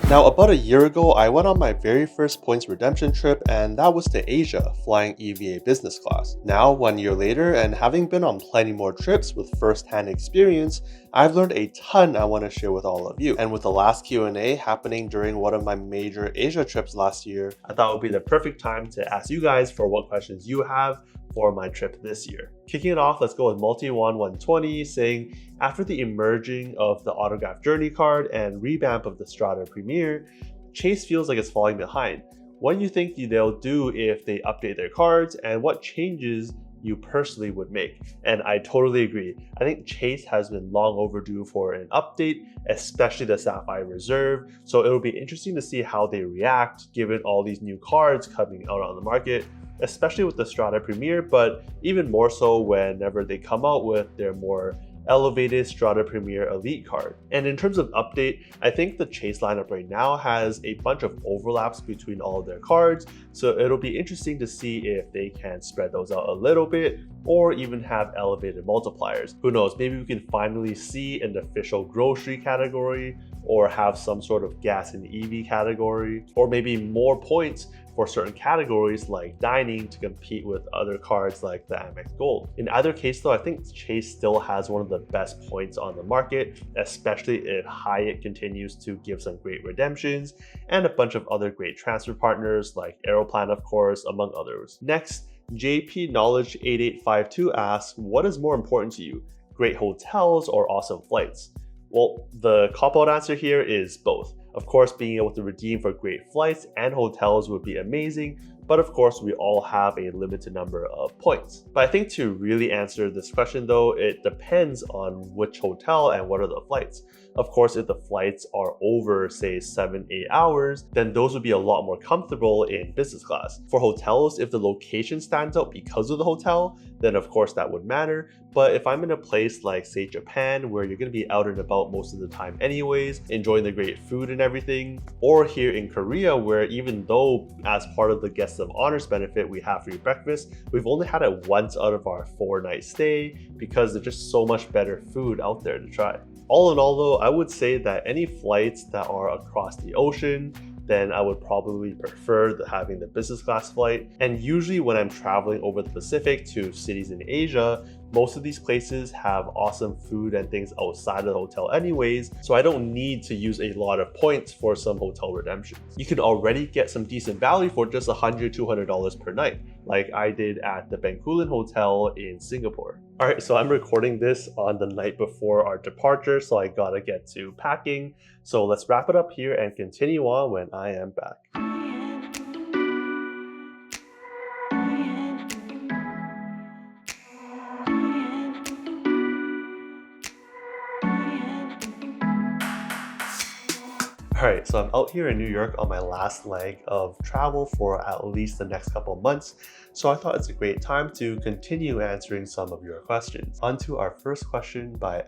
Now, about a year ago, I went on my very first points redemption trip, and that was to Asia, flying EVA business class. Now, 1 year later, and having been on plenty more trips with first-hand experience, I've learned a ton I want to share with all of you. And with the last Q&A happening during one of my major Asia trips last year, I thought it would be the perfect time to ask you guys for what questions you have for my trip this year. Kicking it off, let's go with Multi120 saying, after the emerging of the autograph journey card and revamp of the Strata Premier, Chase feels like it's falling behind. What do you think they'll do if they update their cards, and what changes you personally would make? And I totally agree. I think Chase has been long overdue for an update, especially the Sapphire Reserve. So it'll be interesting to see how they react given all these new cards coming out on the market, especially with the Strata Premier, but even more so whenever they come out with their more elevated Strata Premier Elite card. And in terms of update, I think the Chase lineup right now has a bunch of overlaps between all of their cards, so it'll be interesting to see if they can spread those out a little bit or even have elevated multipliers. Who knows, maybe we can finally see an official grocery category or have some sort of gas and EV category, or maybe more points for certain categories like dining to compete with other cards like the Amex Gold. In either case though, I think Chase still has one of the best points on the market, especially if Hyatt continues to give some great redemptions and a bunch of other great transfer partners like Aeroplan, of course, among others. Next, JP Knowledge 8852 asks, what is more important to you, great hotels or awesome flights? Well, the cop-out answer here is both. Of course, being able to redeem for great flights and hotels would be amazing, but of course, we all have a limited number of points. But I think to really answer this question though, it depends on which hotel and what are the flights. Of course, if the flights are over, say, 7-8 hours, then those would be a lot more comfortable in business class. For hotels, if the location stands out because of the hotel, then of course that would matter. But if I'm in a place like, say, Japan, where you're gonna be out and about most of the time anyways, enjoying the great food and everything, or here in Korea, where even though as part of the Guest of Honors benefit, we have free breakfast, we've only had it once out of our 4-night stay because there's just so much better food out there to try. All in all though, I would say that any flights that are across the ocean, then I would probably prefer having the business class flight. And usually when I'm traveling over the Pacific to cities in Asia, most of these places have awesome food and things outside of the hotel anyways, so I don't need to use a lot of points for some hotel redemptions. You can already get some decent value for just $100, $200 per night, like I did at the Bencoolen Hotel in Singapore. Alright, so I'm recording this on the night before our departure, so I gotta get to packing. So let's wrap it up here and continue on when I am back. Alright, so I'm out here in New York on my last leg of travel for at least the next couple of months, so I thought it's a great time to continue answering some of your questions. On to our first question by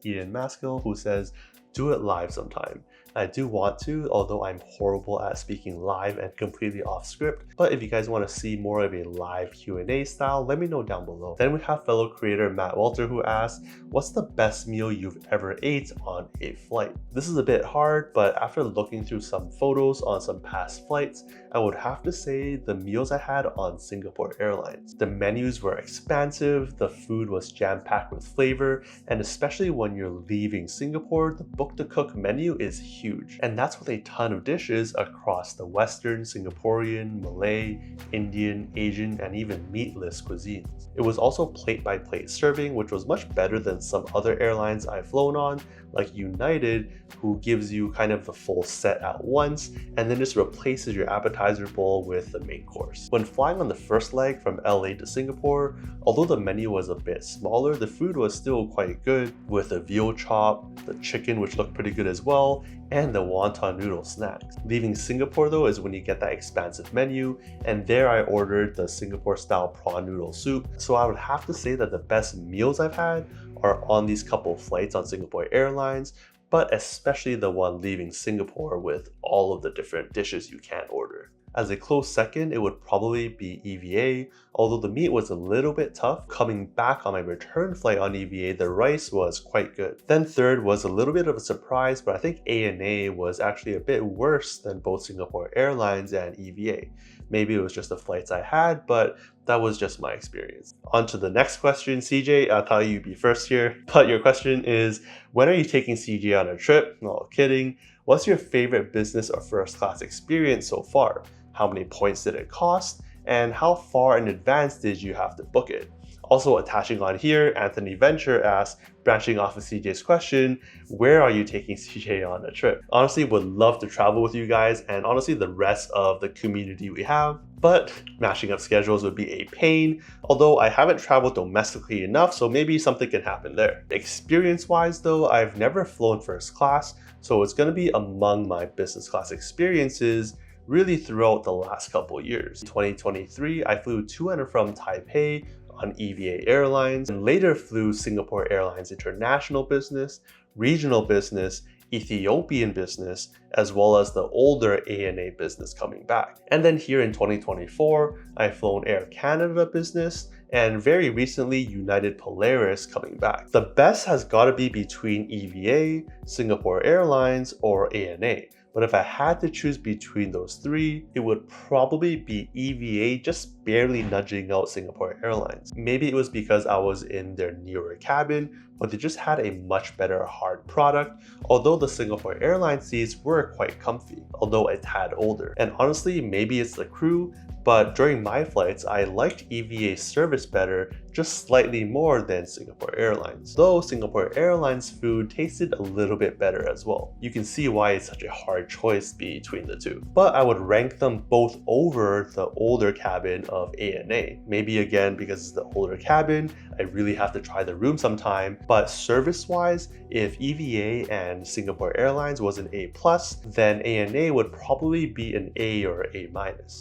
@Ian Maskell, who says, do it live sometime. I do want to, although I'm horrible at speaking live and completely off script, but if you guys want to see more of a live Q&A style, let me know down below. Then we have fellow creator Matt Walter, who asks, what's the best meal you've ever ate on a flight? This is a bit hard, but after looking through some photos on some past flights, I would have to say the meals I had on Singapore Airlines. The menus were expansive, the food was jam-packed with flavor, and especially when you're leaving Singapore, the book-to-cook menu is huge. And that's with a ton of dishes across the Western, Singaporean, Malay, Indian, Asian, and even meatless cuisines. It was also plate-by-plate serving, which was much better than some other airlines I've flown on, like United, who gives you kind of the full set at once and then just replaces your appetizer bowl with the main course. When flying on the first leg from LA to Singapore, although the menu was a bit smaller, the food was still quite good, with the veal chop, the chicken which looked pretty good as well, and the wonton noodle snacks. Leaving Singapore though is when you get that expansive menu, and there I ordered the Singapore style prawn noodle soup. So I would have to say that the best meals I've had are on these couple flights on Singapore Airlines, but especially the one leaving Singapore with all of the different dishes you can order. As a close second, it would probably be EVA, although the meat was a little bit tough. Coming back on my return flight on EVA, the rice was quite good. Then third was a little bit of a surprise, but I think ANA was actually a bit worse than both Singapore Airlines and EVA. Maybe it was just the flights I had, but that was just my experience. On to the next question, CJ. I thought you'd be first here, but your question is, when are you taking CJ on a trip? No kidding. What's your favorite business or first class experience so far? How many points did it cost? And how far in advance did you have to book it? Also attaching on here, Anthony Venture asks, branching off of CJ's question, where are you taking CJ on a trip? Honestly, would love to travel with you guys and honestly the rest of the community we have, but matching up schedules would be a pain, although I haven't traveled domestically enough, so maybe something can happen there. Experience-wise though, I've never flown first class, so it's gonna be among my business class experiences really throughout the last couple years. In 2023, I flew to and from Taipei on EVA Airlines, and later flew Singapore Airlines International Business, Regional Business, Ethiopian Business, as well as the older ANA Business coming back. And then here in 2024, I've flown Air Canada Business, and very recently United Polaris coming back. The best has got to be between EVA, Singapore Airlines, or ANA. But if I had to choose between those three, it would probably be EVA, just barely nudging out Singapore Airlines. Maybe it was because I was in their newer cabin, but they just had a much better hard product, although the Singapore Airlines seats were quite comfy, although a tad older. And honestly, maybe it's the crew, but during my flights, I liked EVA's service better, just slightly more than Singapore Airlines. Though Singapore Airlines food tasted a little bit better as well. You can see why it's such a hard choice between the two. But I would rank them both over the older cabin of ANA. Maybe again, because it's the older cabin, I really have to try the room sometime. But service-wise, if EVA and Singapore Airlines was an A+, then ANA would probably be an A or A-.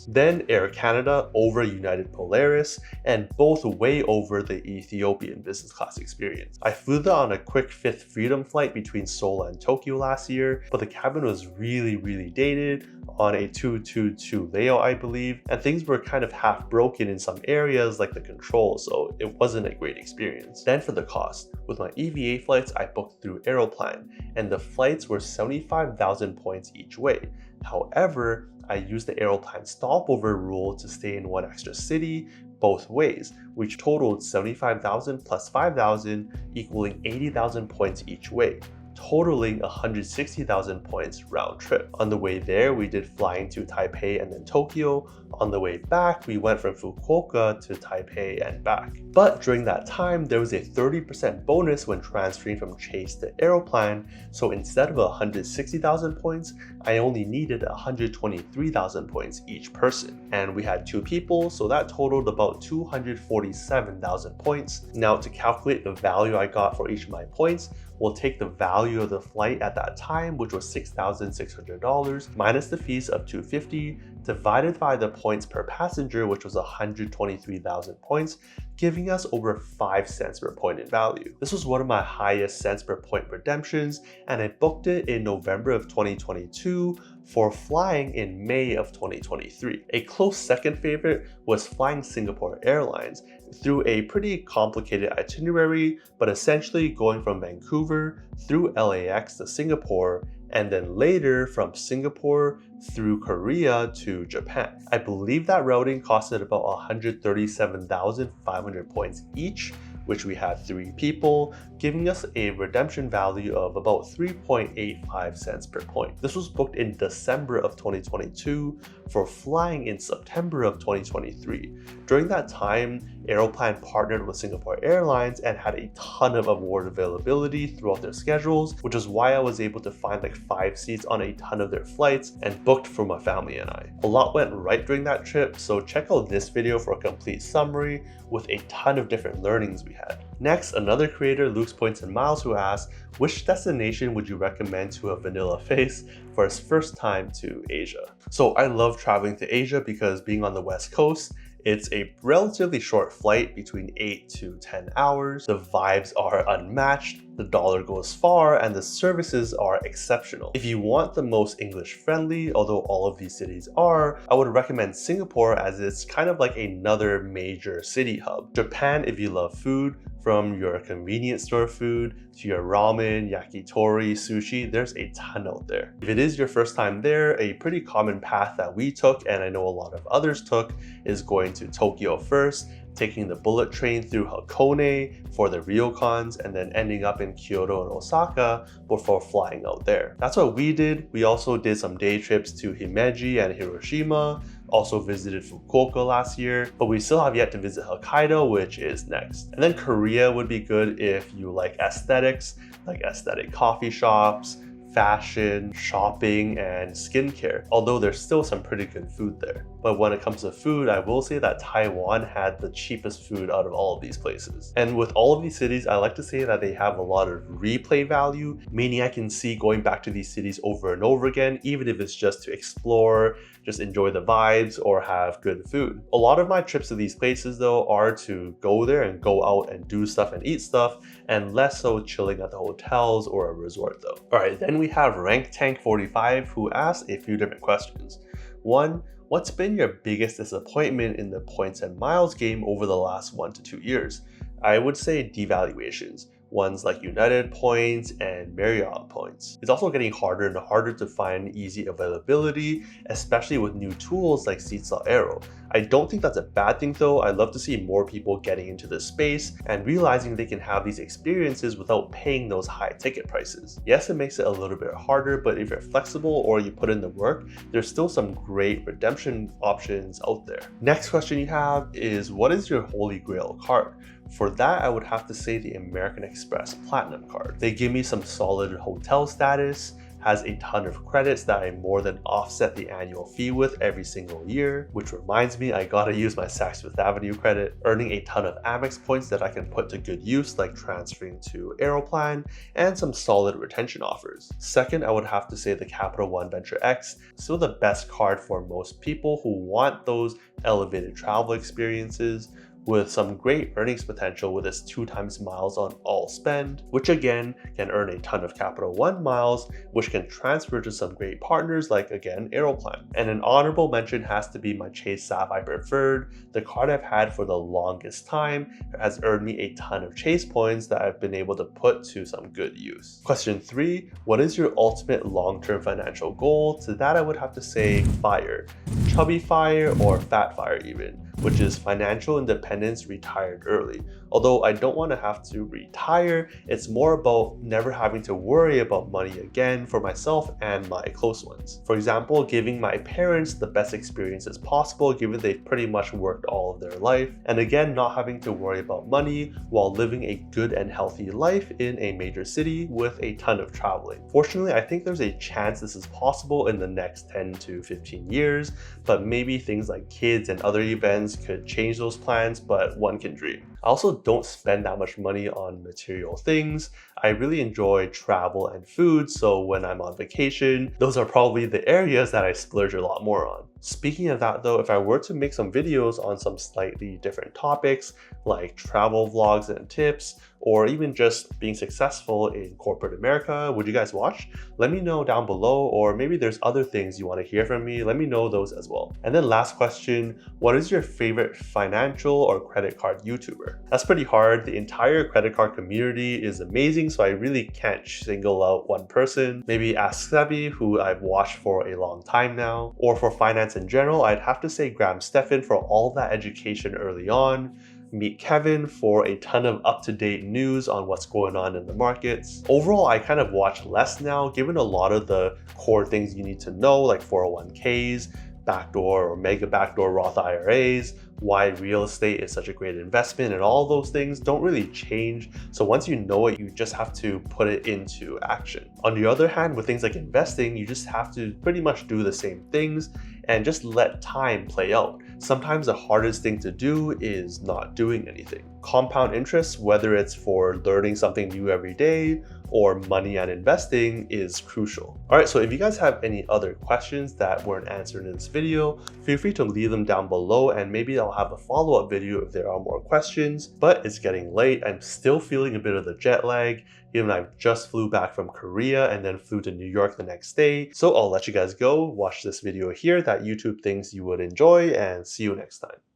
Then Air Canada over United Polaris, and both way over the Ethiopian business class experience. I flew that on a quick Fifth Freedom flight between Seoul and Tokyo last year, but the cabin was really dated on a 222 layout, I believe, and things were kind of half broken in some areas like the controls, so it wasn't a great experience. Then for the cost, with my EVA flights, I booked through Aeroplan, and the flights were 75,000 points each way. However, I used the Aeroplan stopover rule to stay in one extra city both ways, which totaled 75,000 plus 5,000, equaling 80,000 points each way, totaling 160,000 points round trip. On the way there, we did flying to Taipei and then Tokyo. On the way back, we went from Fukuoka to Taipei and back. But during that time, there was a 30% bonus when transferring from Chase to Aeroplan, so instead of 160,000 points, I only needed 123,000 points each person. And we had 2 people, so that totaled about 247,000 points. Now to calculate the value I got for each of my points, we'll take the value of the flight at that time, which was $6,600, minus the fees of $250, divided by the points per passenger, which was 123,000 points, giving us over 5 cents per point in value. This was one of my highest cents per point redemptions, and I booked it in November of 2022 for flying in May of 2023. A close second favorite was flying Singapore Airlines through a pretty complicated itinerary, but essentially going from Vancouver through LAX to Singapore, and then later from Singapore through Korea to Japan. I believe that routing costed about 137,500 points each, which we had 3 people, giving us a redemption value of about 3.85 cents per point. This was booked in December of 2022 for flying in September of 2023. During that time, Aeroplan partnered with Singapore Airlines and had a ton of award availability throughout their schedules, which is why I was able to find like 5 seats on a ton of their flights and booked for my family and I. A lot went right during that trip, so check out this video for a complete summary with a ton of different learnings we had. Next, another creator, Luke's Points and Miles, who asked, which destination would you recommend to a vanilla face for his first time to Asia? So I love traveling to Asia because being on the West Coast, It's a relatively short flight between 8 to 10 hours. The vibes are unmatched, the dollar goes far, and the services are exceptional. If you want the most English friendly, although all of these cities are, I would recommend Singapore as it's kind of like another major city hub. Japan if you love food, from your convenience store food to your ramen, yakitori, sushi, there's a ton out there. If it is your first time there, a pretty common path that we took, and I know a lot of others took, is going to Tokyo first, taking the bullet train through Hakone for the ryokans, and then ending up in Kyoto and Osaka before flying out there. That's what we did. We also did some day trips to Himeji and Hiroshima, also visited Fukuoka last year, but we still have yet to visit Hokkaido, which is next. And then Korea would be good if you like aesthetics, like aesthetic coffee shops, fashion, shopping, and skincare, although there's still some pretty good food there. But when it comes to food, I will say that Taiwan had the cheapest food out of all of these places. And with all of these cities, I like to say that they have a lot of replay value, meaning I can see going back to these cities over and over again, even if it's just to explore, just enjoy the vibes, or have good food. A lot of my trips to these places though are to go there and go out and do stuff and eat stuff, and less so chilling at the hotels or a resort though. Alright, then we have Rank Tank 45 who asked a few different questions. One, what's been your biggest disappointment in the points and miles game over the last 1 to 2 years? I would say devaluations. Ones like United points and Marriott points. It's also getting harder and harder to find easy availability, especially with new tools like Seats.Aero. I don't think that's a bad thing though. I love to see more people getting into this space and realizing they can have these experiences without paying those high ticket prices. Yes, it makes it a little bit harder, but if you're flexible or you put in the work, there's still some great redemption options out there. Next question you have is, what is your holy grail card? For that, I would have to say the American Express Platinum card. They give me some solid hotel status, has a ton of credits that I more than offset the annual fee with every single year, which reminds me I gotta use my Saks Fifth Avenue credit, earning a ton of Amex points that I can put to good use, like transferring to Aeroplan, and some solid retention offers. Second, I would have to say the Capital One Venture X, still the best card for most people who want those elevated travel experiences, with some great earnings potential with its 2 times miles on all spend, which again can earn a ton of Capital One miles, which can transfer to some great partners like, again, Aeroplan. And an honorable mention has to be my Chase Sapphire Preferred. The card I've had for the longest time has earned me a ton of Chase points that I've been able to put to some good use. Question 3, what is your ultimate long-term financial goal? To that I would have to say FIRE. Chubby FIRE or Fat FIRE even, which is financial independence retired early. Although I don't want to have to retire, it's more about never having to worry about money again for myself and my close ones. For example, giving my parents the best experiences possible given they've pretty much worked all of their life, and again not having to worry about money while living a good and healthy life in a major city with a ton of traveling. Fortunately, I think there's a chance this is possible in the next 10 to 15 years, but maybe things like kids and other events could change those plans, but one can dream. I also don't spend that much money on material things. I really enjoy travel and food, so when I'm on vacation, those are probably the areas that I splurge a lot more on. Speaking of that though, if I were to make some videos on some slightly different topics like travel vlogs and tips, or even just being successful in corporate America, would you guys watch? Let me know down below, or maybe there's other things you want to hear from me, let me know those as well. And then last question, what is your favorite financial or credit card YouTuber? That's pretty hard. The entire credit card community is amazing, so I really can't single out one person. Maybe Ask Sebi, who I've watched for a long time now. Or for finance in general, I'd have to say Graham Stephan for all that education early on. Meet Kevin for a ton of up-to-date news on what's going on in the markets. Overall, I kind of watch less now, given a lot of the core things you need to know, like 401ks, backdoor or mega backdoor Roth IRAs, why real estate is such a great investment, and all those things don't really change. So once you know it, you just have to put it into action. On the other hand, with things like investing, you just have to pretty much do the same things and just let time play out. Sometimes the hardest thing to do is not doing anything. Compound interest, whether it's for learning something new every day or money and investing is crucial. Alright, so if you guys have any other questions that weren't answered in this video, feel free to leave them down below and maybe I'll have a follow-up video if there are more questions. But it's getting late, I'm still feeling a bit of the jet lag, even though I just flew back from Korea and then flew to New York the next day. So I'll let you guys go, watch this video here that YouTube thinks you would enjoy, and see you next time.